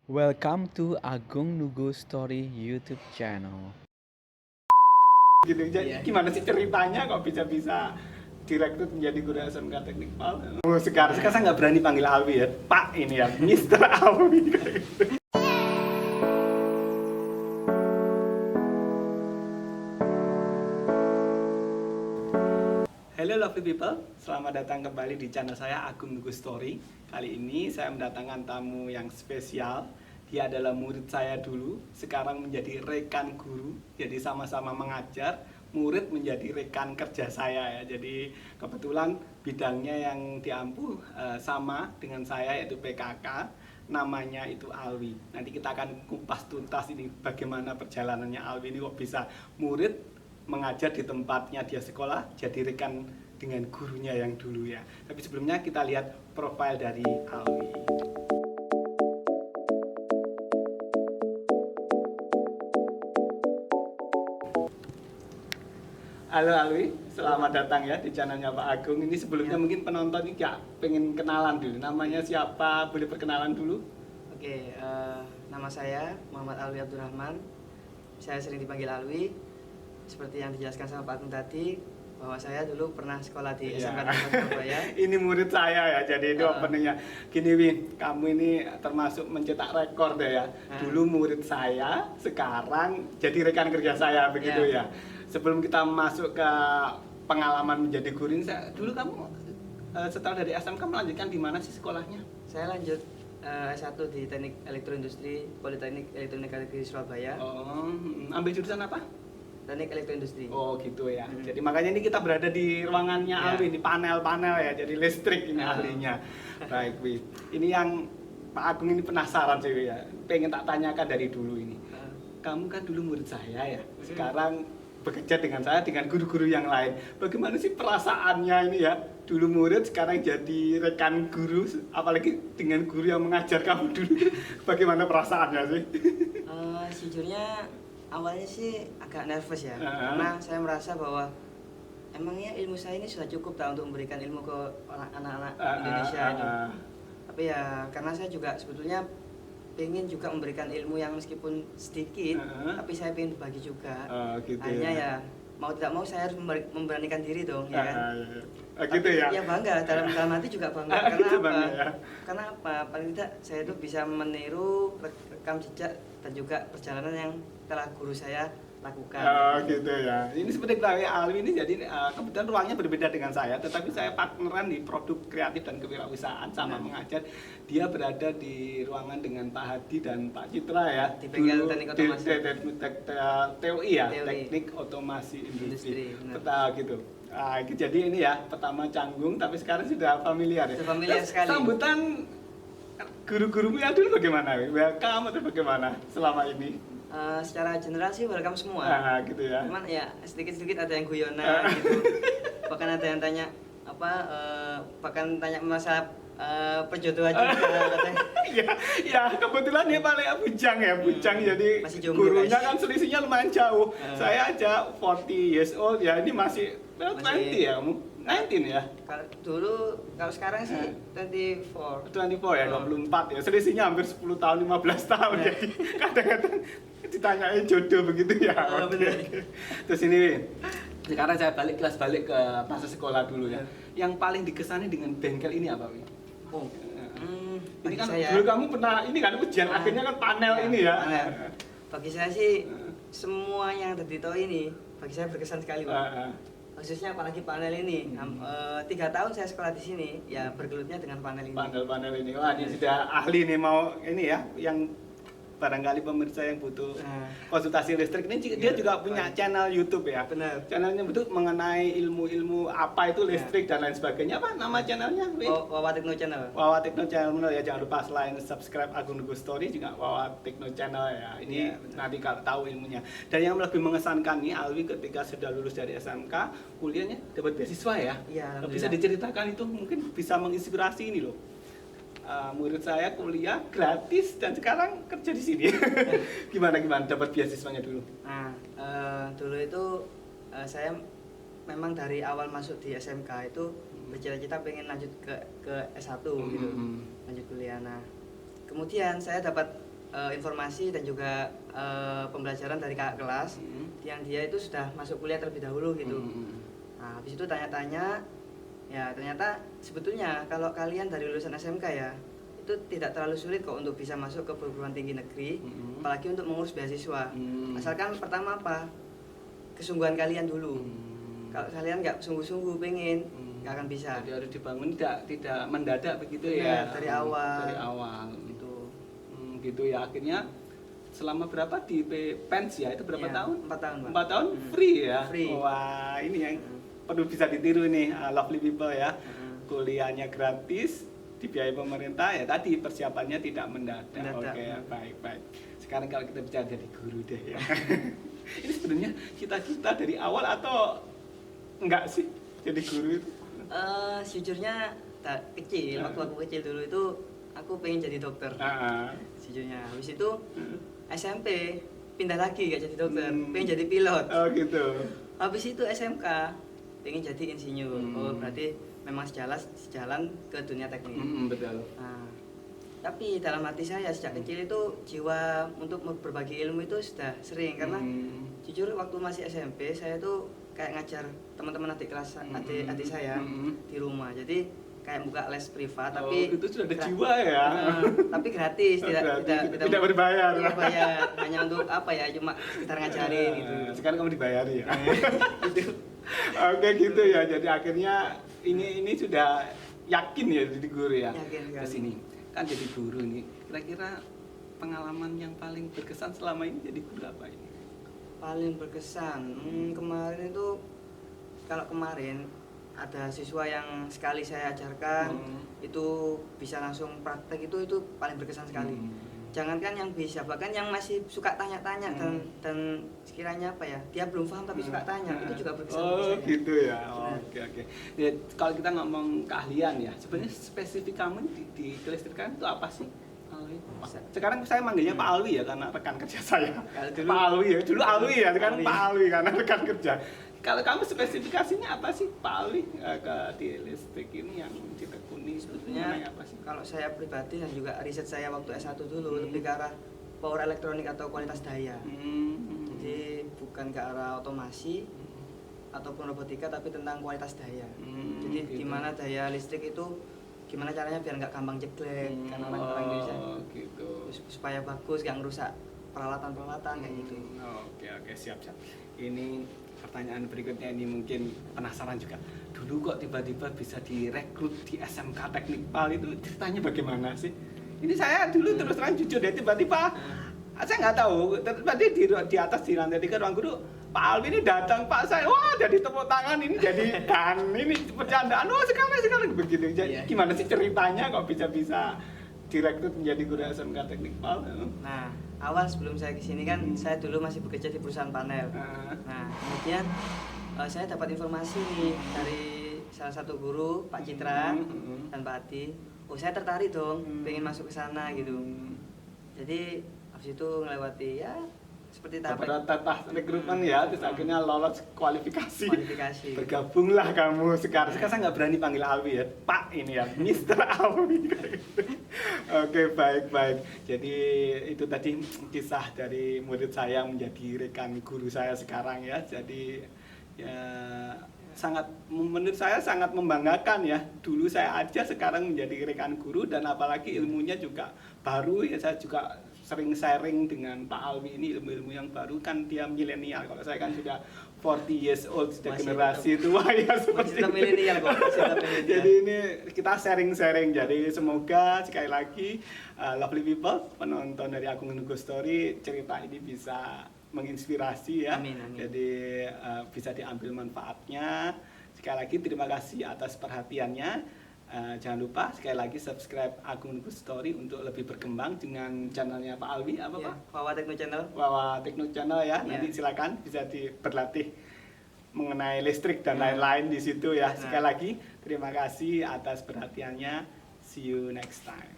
Welcome to Agung Nugo Story YouTube channel. Gitu. Jadi gimana sih ceritanya kok bisa-bisa direkrut menjadi guru SMK Teknik PAL? Sekarang saya nggak berani panggil Alwi ya, Pak ini ya, Mister Alwi. Hello lovely people, selamat datang kembali di channel saya Agung Nugo Story. Kali ini saya mendatangkan tamu yang spesial. Dia adalah murid saya dulu, sekarang menjadi rekan guru. Jadi sama-sama mengajar, murid menjadi rekan kerja saya ya. Jadi kebetulan bidangnya yang diampu sama dengan saya, yaitu PKK. Namanya itu Alwi. Nanti kita akan kupas tuntas ini bagaimana perjalanannya Alwi ini kok bisa murid mengajar di tempatnya dia sekolah, jadi rekan dengan gurunya yang dulu ya. Tapi sebelumnya kita lihat profil dari Alwi. Halo Alwi, selamat datang ya di channelnya Pak Agung. Ini sebelumnya mungkin penonton ini ya pengen kenalan dulu. Namanya siapa? Boleh perkenalan dulu? Oke, nama saya Muhammad Alwi Abdurrahman. Saya sering dipanggil Alwi. Seperti yang dijelaskan sama Pak Agung tadi, bahwa saya dulu pernah sekolah di SMK Negeri Surabaya. Ini murid saya ya, jadi itu openingnya. Gini Wi, kamu ini termasuk mencetak rekor deh ya. Dulu murid saya, sekarang jadi rekan kerja saya begitu ya. Sebelum kita masuk ke pengalaman menjadi guru ini, dulu kamu setelah dari SMK melanjutkan di mana sih sekolahnya? Saya lanjut S1 di Teknik Elektroindustri Politeknik Elektronik Negeri Surabaya. Oh, ambil jurusan apa? Teknik Elektroindustri. Oh gitu ya. Jadi makanya ini kita berada di ruangannya Alwi, di panel-panel ya. Jadi listrik ini ahlinya. Baik, Wi. Ini yang Pak Agung ini penasaran sih ya. Pengen tak tanyakan dari dulu ini. Kamu kan dulu murid saya ya. Sekarang bekerja dengan saya dengan guru-guru yang lain. Bagaimana sih perasaannya ini ya? Dulu murid, sekarang jadi rekan guru, apalagi dengan guru yang mengajar kamu dulu. Bagaimana perasaannya sih? Sejujurnya awalnya sih agak nervous ya, karena saya merasa bahwa emangnya ilmu saya ini sudah cukup tak untuk memberikan ilmu ke anak-anak Indonesia ini. Tapi ya karena saya juga sebetulnya pengen juga memberikan ilmu yang meskipun sedikit, tapi saya pengen berbagi juga. Gitu Akhirnya ya. Mau tidak mau saya harus memberanikan diri dong, ya kan? Gitu ya. Ya bangga, dalam hati juga bangga. Karena Gitu apa? bangga, ya. Karena apa? Paling tidak saya itu bisa meniru rekam jejak dan juga perjalanan yang telah guru saya lakukan. Gitu ya. Ini seperti ketahui Alwi ini jadi kebetulan ruangnya berbeda dengan saya, tetapi saya partneran di produk kreatif dan kewirausahaan sama mengajar. Dia berada di ruangan dengan Pak Hadi dan Pak Citra ya. Di bengkel teknik otomasi. TOI ya, TOI. Teknik Otomasi Industri. Benar. Peta gitu. Jadi ini ya, pertama canggung tapi sekarang sudah familiar ya. Sudah familiar Terus sekali. sambutan guru-gurumu yang dulu bagaimana? Welcome atau bagaimana selama ini? Secara general sih welcome semua. Gitu ya. Cuman ya sedikit-sedikit ada yang guyonan gitu. Bahkan ada yang tanya bahkan tanya masalah perjodohan juga katanya. ya kebetulan dia paling bujang ya, bujang jadi Masih jomblo, gurunya guys. kan selisihnya lumayan jauh. Saya aja 40 years old ya, ini masih 20 ya kamu. 19 ya. Kalau sekarang sih 24. 24 ya, 24 ya. Selisihnya hampir 10 tahun, 15 tahun. Jadi kadang-kadang ditanyain jodoh begitu ya. Benar. Terus ini sekarang saya balik ke masa sekolah dulu ya. Yang paling dikesannya dengan bengkel ini apa, Wi? Ini kan saya, dulu kamu pernah ini kan ujian akhirnya kan panel ini ya. panel. Bagi saya sih semua yang ada di TOI ini bagi saya berkesan sekali, Pak. Khususnya apalagi panel ini. 3 tahun saya sekolah di sini, ya bergelutnya dengan panel ini. Panel-panel ini. Wah, ini sudah ahli nih mau ini ya yang barangkali pemirsa yang butuh konsultasi listrik ini dia juga punya channel YouTube ya. Benar. Channelnya betul mengenai ilmu-ilmu apa itu listrik dan lain sebagainya. Apa nama channelnya? Wawa Tekno Channel. Wawa Tekno Channel ya, jangan lupa selain subscribe Agung Nugo Story juga Wawa Tekno Channel ya. Ini nanti kalau tahu ilmunya. Dan yang lebih mengesankan nih Alwi ketika sudah lulus dari SMK, kuliahnya dapat beasiswa ya. Iya, Bisa diceritakan itu mungkin bisa menginspirasi ini loh. Murid saya kuliah gratis dan sekarang kerja di sini. gimana dapat beasiswanya dulu? Nah, dulu itu saya memang dari awal masuk di SMK itu bercita-cita pengen lanjut ke S1 gitu, lanjut kuliah. Nah, kemudian saya dapat informasi dan juga pembelajaran dari kakak kelas yang dia itu sudah masuk kuliah terlebih dahulu gitu. Nah, habis itu tanya-tanya, ya ternyata sebetulnya kalau kalian dari lulusan SMK ya, itu tidak terlalu sulit kok untuk bisa masuk ke perguruan tinggi negeri, apalagi untuk mengurus beasiswa. Asalkan pertama apa? Kesungguhan kalian dulu. Kalau kalian nggak sungguh-sungguh pengen, nggak akan bisa. Jadi harus dibangun tidak mendadak begitu ya. Dari awal. Dari awal. Gitu. Gitu ya, akhirnya selama berapa di PENS ya, itu berapa tahun? 4 tahun, Pak. 4 tahun free ya? Free. Wah, ini yang perlu bisa ditiru nih, lovely people ya. Kuliahnya gratis, dibiayai pemerintah, ya tadi persiapannya tidak mendadak. Oke, baik. Sekarang kalau kita bicara jadi guru deh ya. Ini sebenarnya cita-cita dari awal atau enggak sih jadi guru itu? Sejujurnya kecil, waktu aku kecil dulu itu aku pengen jadi dokter. Sejujurnya, habis itu SMP pindah lagi gak jadi dokter, pengen jadi pilot. Oh gitu. Habis itu SMK pengen jadi insinyur. Oh berarti memang sejalan ke dunia teknik. Betul. Nah, tapi dalam hati saya sejak kecil itu jiwa untuk berbagi ilmu itu sudah sering karena jujur waktu masih SMP saya tuh kayak ngajar teman-teman adik kelas adik saya di rumah. Jadi kayak buka les privat tapi itu sudah ada jiwa ya. Tapi gratis, tidak berbayar. Tidak bayar, hanya untuk apa ya, cuma sekitar ngajarin gitu. Sekarang kamu dibayari ya. Gitu. Oke gitu ya. Jadi akhirnya ini sudah yakin ya jadi guru ya. Yakin sekali. Terus ini kan jadi guru nih. Kira-kira pengalaman yang paling berkesan selama ini jadi guru apa ini? Paling berkesan kemarin itu, kalau kemarin ada siswa yang sekali saya ajarkan itu bisa langsung praktek, itu paling berkesan sekali. Jangankan yang bisa, bahkan yang masih suka tanya-tanya dan sekiranya apa ya, dia belum paham tapi suka tanya, itu juga berkesan. Oh gitu ya. Oke. Ya, kalau kita ngomong keahlian ya, sebenarnya spesifik kamu di kelistrikan itu apa sih? Sekarang saya manggilnya Pak Alwi ya karena rekan kerja saya. Pak Alwi ya, dulu Alwi ya, sekarang Pak Alwi karena rekan kerja. Kalau kamu spesifikasinya apa sih Pak Alwi di listrik ini yang ditekuni sebetulnya apa sih? Kalau saya pribadi dan juga riset saya waktu S1 dulu lebih ke arah power elektronik atau kualitas daya. Jadi bukan ke arah otomasi ataupun robotika tapi tentang kualitas daya. Jadi gitu. gimana daya listrik itu gimana caranya biar nggak gampang jeglek karena orang Indonesia gitu. Supaya bagus, nggak ngerusak peralatan kayak gitu. Oke, siap. Ini pertanyaan berikutnya ini mungkin penasaran juga. Dulu kok tiba-tiba bisa direkrut di SMK Teknik PAL, itu ceritanya bagaimana sih? Ini saya dulu terus terang jujur deh, tiba-tiba saya nggak tahu, tadi di atas di lantai 3 ruang guru Pak Alwi ini datang, Pak saya, wah jadi tepuk tangan, ini jadi dan ini bercandaan, wah sekali begitu. Jadi gimana sih ceritanya kok bisa direkrut menjadi guru SMK Teknik PAL? Nah, awal sebelum saya kesini kan saya dulu masih bekerja di perusahaan panel. Nah, kemudian saya dapat informasi nih dari salah satu guru, Pak Citra dan Pak Adi. Oh, saya tertarik dong, pengen masuk ke sana gitu. Jadi habis itu ngelewati ya seperti tahap rekrutmen ya, terus akhirnya lolos kualifikasi. Bergabunglah kamu sekarang. Sekarang saya nggak berani panggil Alwi ya, Pak ini ya, Mister Alwi. Oke, baik. Jadi itu tadi kisah dari murid saya menjadi rekan guru saya sekarang ya. Jadi ya menurut saya sangat membanggakan ya. Dulu saya aja sekarang menjadi rekan guru dan apalagi ilmunya juga baru ya. Saya juga sering sharing dengan Pak Alwi ini ilmu-ilmu yang baru, kan dia milenial. Kalau saya kan sudah 40 years old, sudah generasi tua ya seperti itu. Milenial kok. Jadi ini kita sharing-sharing. Jadi semoga sekali lagi lovely people, penonton dari Agung Nugo Story, cerita ini bisa menginspirasi ya. Amin. Jadi bisa diambil manfaatnya. Sekali lagi terima kasih atas perhatiannya. Jangan lupa sekali lagi subscribe Agung Nugo Story untuk lebih berkembang dengan channelnya Pak Alwi apa Pak? Wawa Tekno Channel. Wawa Tekno Channel ya. Nanti silakan bisa berlatih mengenai listrik dan lain-lain di situ ya. Sekali lagi terima kasih atas perhatiannya. See you next time.